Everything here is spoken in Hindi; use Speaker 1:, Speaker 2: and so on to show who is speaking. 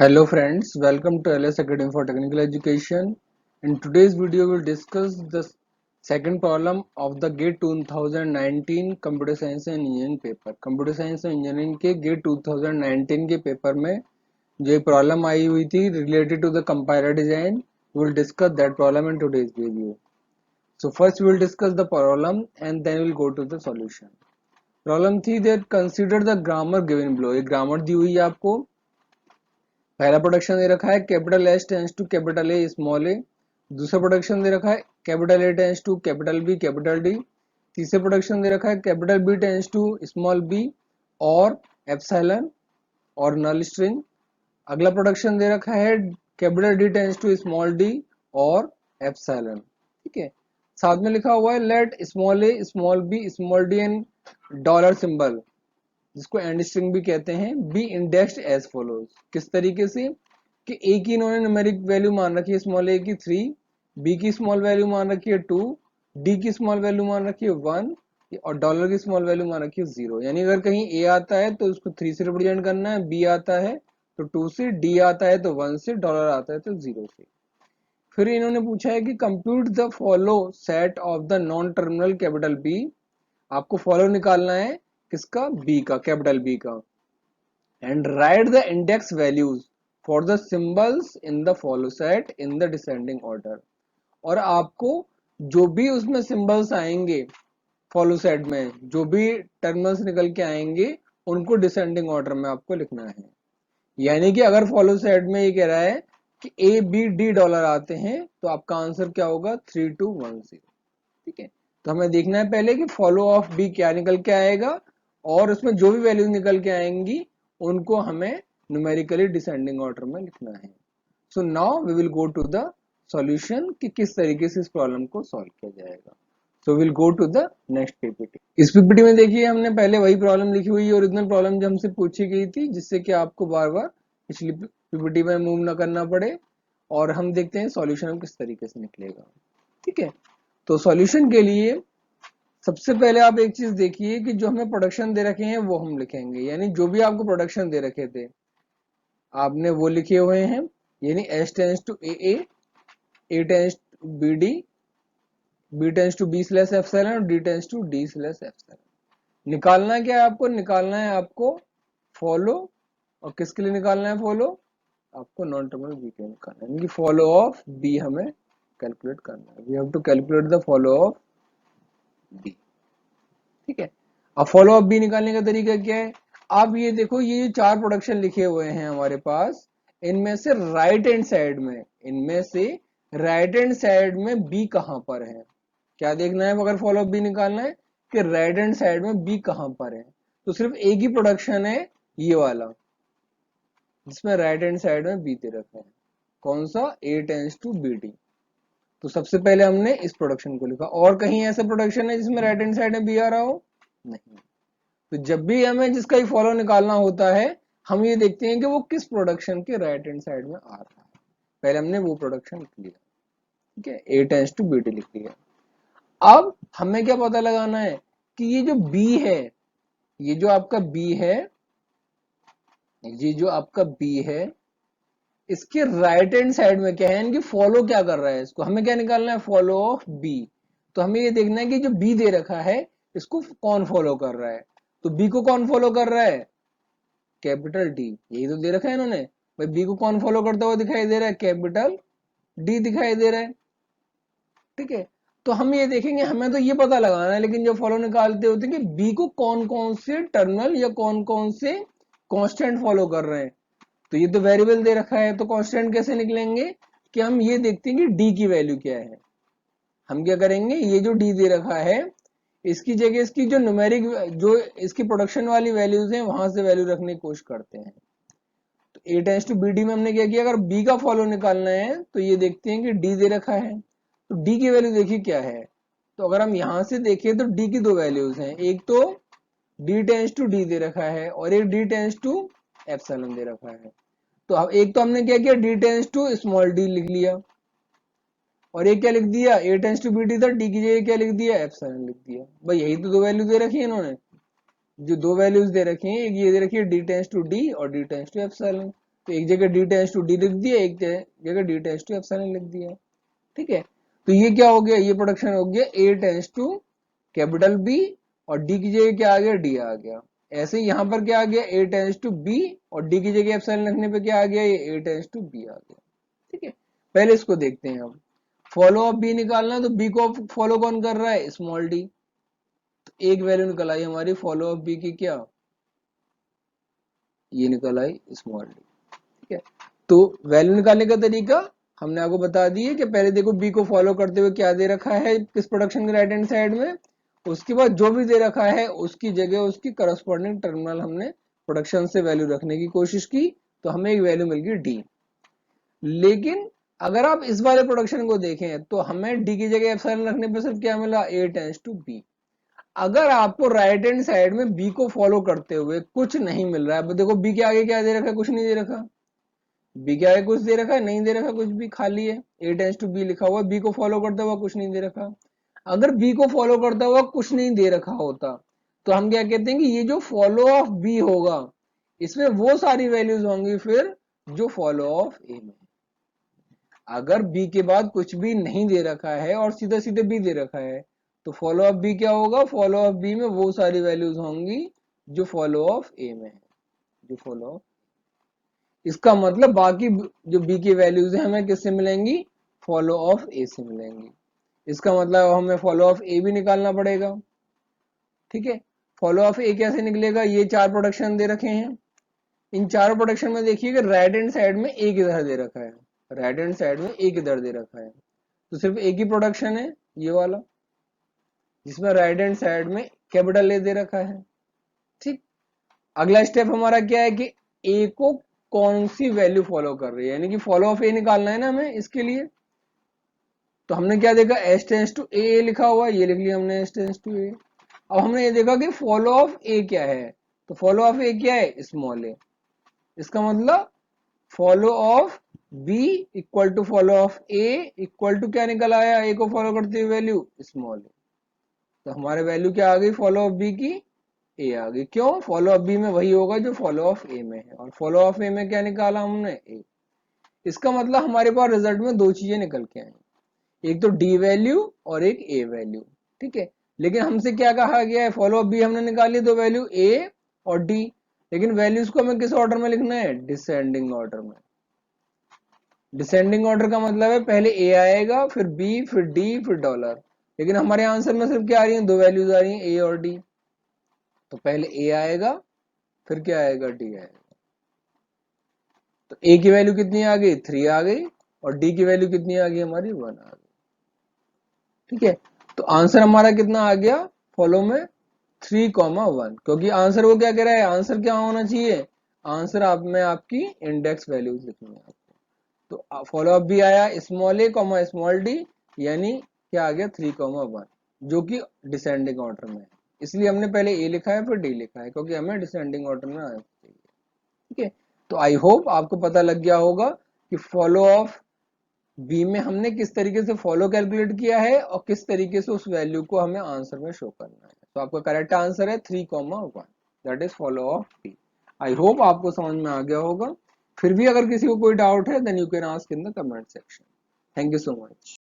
Speaker 1: Hello friends, welcome to LS Academy for Technical Education. In today's video, we'll discuss the second problem of the GATE 2019 Computer Science and Engineering paper. Computer Science and Engineering के GATE 2019 के पेपर में जो एक प्रॉब्लम आई हुई थी related to the compiler design, we'll discuss that problem in today's video. So first we'll discuss the problem and then we'll go to the solution. Problem थी that consider the grammar given below. एक ग्रामर दी हुई है आपको. पहला प्रोडक्शन दे रखा है capital S tends to capital A small a. दूसरा प्रोडक्शन दे रखा है capital A tends to capital B capital D. तीसरा प्रोडक्शन दे रखा है capital B tends to small b और एप्सिलॉन और नल स्ट्रिंग. अगला प्रोडक्शन दे रखा है capital D tends to small D और एप्सिलॉन. ठीक है, साथ में लिखा हुआ है let small A small B small D and dollar symbol, जिसको एंड स्ट्रिंग भी कहते हैं, बी इंडेक्स्ड एज फॉलोज. किस तरीके से कि ए की इन्होंने न्यूमेरिक वैल्यू मान रखी है स्मॉल ए की 3, बी की स्मॉल वैल्यू मान रखी है 2, डी की स्मॉल वैल्यू मान रखी है 1 और डॉलर की स्मॉल वैल्यू मान रखी है 0. यानी अगर कहीं ए आता है तो उसको 3 से रिप्रेजेंट करना है, बी आता है तो 2 से, डी आता है तो 1 से, डॉलर आता है तो 0 से. फिर इन्होंने पूछा है कि compute the follow set of the non terminal capital B. आपको फॉलो निकालना है किसका, बी का, कैपिटल बी का. And write the index values for the symbols in the follow set in the descending order. और आपको जो भी उसमें सिंबल्स आएंगे फॉलो सेट में, जो भी टर्मिनल्स निकल के आएंगे, उनको डिसेंडिंग ऑर्डर में आपको लिखना है. यानी कि अगर फॉलो सेट में ये कह रहा है कि ए बी डी डॉलर आते हैं तो आपका आंसर क्या होगा, 3210. ठीक है, तो हमें देखना है पहले कि फॉलो ऑफ बी क्या निकल के आएगा और उसमें जो भी वैल्यूज निकल के आएंगी उनको हमें न्यूमेरिकली डिसेंडिंग ऑर्डर में लिखना है. So now we will go to the solution कि किस तरीके से इस प्रॉब्लम को सॉल्व किया जाएगा. So will go to the next PPT. इस पीपीटी में देखिए हमने पहले वही प्रॉब्लम लिखी हुई है, ओरिजिनल प्रॉब्लम जो हमसे पूछी गई थी, जिससे कि आपको बार बार पिछली पीपीटी में मूव ना करना पड़े. और हम देखते हैं सॉल्यूशन किस तरीके से निकलेगा. ठीक है, तो सॉल्यूशन के लिए सबसे पहले आप एक चीज देखिए कि जो हमें प्रोडक्शन दे रखे हैं वो हम लिखेंगे. यानी जो भी आपको प्रोडक्शन दे रखे थे आपने वो लिखे हुए हैं. यानी S tends to A tends to B D, B tends to B slash epsilon और D tends to D slash epsilon. निकालना क्या है आपको, निकालना है आपको फॉलो. और किसके लिए निकालना है फॉलो, आपको नॉन टर्मिनल बी के लिए निकालना है. यानी कि फॉलो ऑफ बी हमें कैलकुलेट करना है. We have to calculate the follow of B. ठीक है, अब फॉलो अप बी निकालने का तरीका क्या है. अब ये देखो, ये जो 4 प्रोडक्शन लिखे हुए हैं हमारे पास, इनमें से राइट हैंड साइड में, इनमें से राइट हैंड साइड में बी कहां पर है. क्या देखना है अगर फॉलो अप बी निकालना है कि राइट हैंड साइड में बी कहां पर है. तो सिर्फ एक ही प्रोडक्शन है ये वाला जिसमें राइट हैंड साइड में बी दे रखा है. कौन सा, ए टेंस टू बी डी. तो सबसे पहले हमने इस प्रोडक्शन को लिखा. और कहीं ऐसा प्रोडक्शन है जिसमें राइट हैंड साइड में बी आ रहा हो, नहीं. तो जब भी हमें जिसका ही फॉलो निकालना होता है हम ये देखते हैं कि वो किस प्रोडक्शन के राइट हैंड साइड में आ रहा है. पहले हमने वो प्रोडक्शन लिख लिया. ठीक है, ए टेंस टू बी डी लिख लिया. अब हमें क्या पता लगाना है कि ये जो बी है, ये जो आपका बी है, ये जो आपका बी है, इसके राइट हैंड साइड में क्या है, यानी कि फॉलो क्या कर रहा है. इसको हमें क्या निकालना है, फॉलो ऑफ बी. तो हमें ये देखना है कि जो बी दे रखा है इसको कौन फॉलो कर रहा है. तो बी को कौन फॉलो कर रहा है, कैपिटल डी. यही तो दे रखा है इन्होंने. भाई बी को कौन फॉलो करता हुआ दिखाई दे रहा है, कैपिटल डी दिखाई दे रहा है. ठीक है, तो हम ये देखेंगे, हमें तो ये पता लगाना है लेकिन जो फॉलो निकालते होते हैं कि बी को कौन कौन से टर्मिनल या कौन कौन से कांस्टेंट फॉलो कर रहे हैं. तो ये तो वेरिएबल दे रखा है, तो कांस्टेंट कैसे निकलेंगे कि हम ये देखते हैं कि डी की वैल्यू क्या है. हम क्या करेंगे, ये जो डी दे रखा है इसकी जगह इसकी जो न्यूमेरिक, जो इसकी प्रोडक्शन वाली वैल्यूज हैं वहां से वैल्यू रखने की कोशिश करते हैं. तो ए टेंस टू बी डी में हमने क्या किया, अगर बी का फॉलो निकालना है तो ये देखते हैं कि डी दे रखा है. तो डी की वैल्यू देखिए क्या है. तो अगर हम यहां से देखें तो डी की 2 वैल्यूज हैं. एक तो डी टेंस टू डी दे रखा है और एक डी टेंस टू एप्सिलॉन दे रखा है. तो अब एक तो हमने क्या किया, D tends to small D लिख लिया और एक क्या लिख दिया, A tends to B D था, डी की जगह क्या लिख दिया, एप्सिलॉन लिख दिया. भाई यही तो 2 वैल्यू दे रखी है इन्होंने. जो 2 वैल्यूज दे रखी हैं, एक ये दे रखी है डी टेंस टू डी और डी टेंस टू एप्सिलॉन. तो एक जगह डी टेंस टू डी लिख दिया, एक जगह डी टेंस टू एप्सिलॉन लिख दिया। ठीक है, तो ये क्या हो गया, ये प्रोडक्शन हो गया ए टेंस टू कैपिटल बी और डी की जगह क्या आ गया, डी आ गया। ऐसे ही यहां पर क्या आ गया, ए टेंस टू बी और डी की जगह एप्सिलॉन लिखने पे क्या आ गया, ये ए टेंस टू बी आ गया। ठीक है, पहले इसको देखते हैं। हम फॉलो ऑफ बी निकालना है, तो बी को फॉलो कौन कर रहा है, स्मॉल डी। तो एक वैल्यू निकल आई हमारी फॉलो ऑफ बी की, क्या, ये निकल आई स्मॉल डी। ठीक है, तो वैल्यू निकालने का तरीका हमने आपको बता दी है कि पहले देखो बी को फॉलो करते हुए क्या दे रखा है किस प्रोडक्शन के राइट हैंड साइड में, उसके बाद जो भी दे रखा है उसकी जगह उसकी करस्पॉन्डिंग टर्मिनल हमने प्रोडक्शन से वैल्यू रखने की कोशिश की, तो हमें एक वैल्यू मिल गई डी। लेकिन अगर आप इस वाले प्रोडक्शन को देखें तो हमें डी की जगह एप्सिलॉन रखने पे सिर्फ क्या मिला, ए टेंस टू बी। अगर आपको राइट हैंड साइड में बी को फॉलो करते हुए कुछ नहीं मिल रहा है, देखो बी के आगे क्या दे रखा है, कुछ नहीं दे रखा। बी के आगे कुछ दे रखा है, नहीं दे रखा कुछ भी, खाली है, ए टेंस टू बी लिखा हुआ, बी को फॉलो करता हुआ कुछ नहीं दे रखा। अगर बी को फॉलो करता हुआ कुछ नहीं दे रखा होता तो हम क्या कहते हैं कि ये जो फॉलो ऑफ बी होगा इसमें वो सारी वैल्यूज होंगी फिर जो फॉलो ऑफ ए में। अगर बी के बाद कुछ भी नहीं दे रखा है और सीधा सीधे बी दे रखा है तो फॉलो ऑफ बी क्या होगा, फॉलो ऑफ बी में वो सारी वैल्यूज होंगी जो फॉलो ऑफ ए में है, जो फॉलो ऑफ। इसका मतलब बाकी जो बी की वैल्यूज है हमें किससे मिलेंगी, फॉलो ऑफ ए से मिलेंगी। इसका मतलब हमें फॉलो ऑफ ए भी निकालना पड़ेगा। ठीक है, फॉलो ऑफ ए कैसे निकलेगा, ये चार प्रोडक्शन दे रखे हैं, इन चारों प्रोडक्शन में देखिएगा राइट हैंड साइड में एक इधर दे रखा है, राइट हैंड साइड में एक इधर दे रखा है, तो सिर्फ एक ही प्रोडक्शन है ये वाला जिसमें राइट हैंड साइड में कैपिटल ए दे रखा है। ठीक, अगला स्टेप हमारा क्या है कि ए को कौन सी वैल्यू फॉलो कर रही है, यानी कि फॉलो ऑफ ए निकालना है ना हमें इसके लिए। तो हमने क्या देखा, एस टेंस टू ए लिखा हुआ, ये लिख लिया हमने एस टेंस टू ए। अब हमने ये देखा कि फॉलो ऑफ ए क्या है, तो फॉलो ऑफ ए क्या है, स्मॉल ए। इसका मतलब follow of B equal to follow of A equal to क्या निकल आया, ए को फॉलो करते हुए वैल्यू स्मॉल ए। तो हमारे वैल्यू क्या आ गई फॉलो ऑफ बी की, ए आ गई। क्यों, फॉलो ऑफ बी में वही होगा जो फॉलो ऑफ ए में है, और फॉलो ऑफ ए में क्या निकाला हमने, ए। इसका मतलब हमारे पास रिजल्ट में दो चीजें निकल के आई, एक तो डी वैल्यू और एक ए वैल्यू। ठीक है, लेकिन हमसे क्या कहा गया है, फॉलो ऑफ बी हमने निकाली तो वैल्यू ए और डी, लेकिन वैल्यूज को हमें किस ऑर्डर में लिखना है, डिसेंडिंग ऑर्डर में। डिसेंडिंग ऑर्डर का मतलब है पहले ए आएगा फिर बी फिर डी फिर डॉलर, लेकिन हमारे आंसर में सिर्फ क्या आ रही है, दो वैल्यूज आ रही है, ए और डी। तो पहले ए आएगा फिर क्या आएगा, डी आएगा। तो ए की वैल्यू कितनी आ गई, 3 आ गई, और डी की वैल्यू कितनी आ गई हमारी, 1 आ गई। ठीक है, तो आंसर हमारा कितना आ गया, फॉलो में 3,1, क्योंकि आंसर वो क्या कह रहा है, आंसर क्या होना चाहिए, आंसर आप में आपकी इंडेक्स वैल्यूज लिखनी है आपको। तो फॉलो अप भी आया स्मॉल ए कॉमा स्मॉल डी, यानी क्या आ गया 3,1, जो कि डिसेंडिंग ऑर्डर में है। इसलिए हमने पहले ए लिखा है फिर डी लिखा है, क्योंकि हमें डिसेंडिंग ऑर्डर में आना चाहिए। ठीक है, तो आई होप आपको पता लग गया होगा कि फॉलो ऑफ बी में हमने किस तरीके से फॉलो कैलकुलेट किया है और किस तरीके से उस वैल्यू को हमें आंसर में शो करना है। तो आपका करेक्ट आंसर है 3,1, that is follow of B. I hope आपको समझ में आ गया होगा। फिर भी अगर किसी को कोई डाउट है then you can ask in the comment section. Thank you so much.